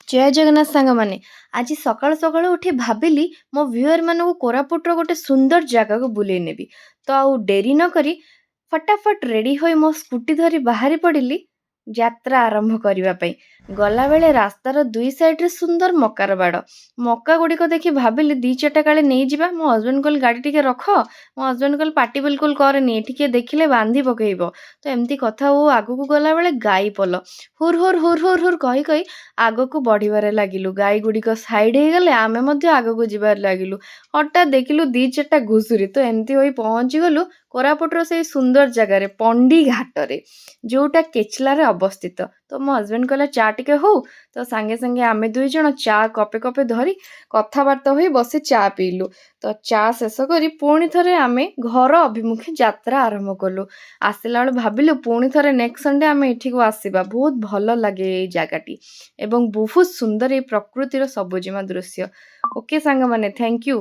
ଜୟ ଜଗନ୍ନାଥ ସାଙ୍ଗମାନେ। ଆଜି ସକାଳୁ ସକାଳୁ ଉଠି ଭାବିଲି ମୋ ଭିଉଅର ମାନଙ୍କୁ କୋରାପୁଟର ଗୋଟେ ସୁନ୍ଦର ଜାଗାକୁ ବୁଲେଇ ନେବି। ତ ଆଉ ଡେରି ନ କରି ଫଟାଫଟ ରେଡି ହୋଇ ମୋ ସ୍କୁଟି ଧରି ବାହାରି ପଡ଼ିଲି ଯାତ୍ରା ଆରମ୍ଭ କରିବା ପାଇଁ। ଗଲାବେଳେ ରାସ୍ତାର ଦୁଇ ସାଇଡରେ ସୁନ୍ଦର ମକାର ବାଡ଼। ମକା ଗୁଡ଼ିକ ଦେଖି ଭାବିଲି ଦି ଚାରିଟା କାଳେ ନେଇଯିବା। ମୋ ହଜବେଣ୍ଡ କହିଲେ ଗାଡ଼ି ଟିକେ ରଖ। ମୋ ହଜବେଣ୍ଡ କହିଲେ ପାଟି ବିଲକୁଲ କରନି, ଏଠିକେ ଦେଖିଲେ ବାନ୍ଧି ପକେଇବ। ତ ଏମିତି କଥା ହଉ ଆଗକୁ ଗଲାବେଳେ ଗାଈ ପଲ ହୁର ହୁର ହୁର ହୁର ହୁର କହି କହି ଆଗକୁ ବଢିବାରେ ଲାଗିଲୁ। ଗାଈ ଗୁଡ଼ିକ ସାଇଡ ହେଇଗଲେ ଆମେ ମଧ୍ୟ ଆଗକୁ ଯିବାରେ ଲାଗିଲୁ। ହଠାତ୍ ଦେଖିଲୁ ଦି ଚାରିଟା ଘୁଷୁରୀ। ତ ଏମିତି ହୋଇ ପହଞ୍ଚିଗଲୁ କୋରାପୁଟର ସେଇ ସୁନ୍ଦର ଜାଗାରେ ପଣ୍ଡି ଘାଟରେ, ଯୋଉଟା କେଚଲାରେ ଅବସ୍ଥିତ। ତ ମୋ ହଜବେଣ୍ଡ କହିଲା ଚା ଟିକେ ହଉ। ତ ସାଙ୍ଗେ ସାଙ୍ଗେ ଆମେ ଦୁଇ ଜଣ ଚା କପେ କପେ ଧରି କଥାବାର୍ତ୍ତା ହୋଇ ବସି ଚା ପିଇଲୁ। ତ ଚା ଶେଷ କରି ପୁଣି ଥରେ ଆମେ ଘର ଅଭିମୁଖେ ଯାତ୍ରା ଆରମ୍ଭ କଲୁ। ଆସିଲା ବେଳେ ଭାବିଲୁ ପୁଣି ଥରେ ନେକ୍ସଟ ସଣ୍ଡେ ଆମେ ଏଠିକୁ ଆସିବା। ବହୁତ ଭଲ ଲାଗେ ଏଇ ଜାଗାଟି ଏବଂ ବହୁତ ସୁନ୍ଦର ଏଇ ପ୍ରକୃତିର ସବୁଜିମା ଦୃଶ୍ୟ। ଓକେ ସାଙ୍ଗମାନେ, ଥ୍ୟାଙ୍କ ୟୁ।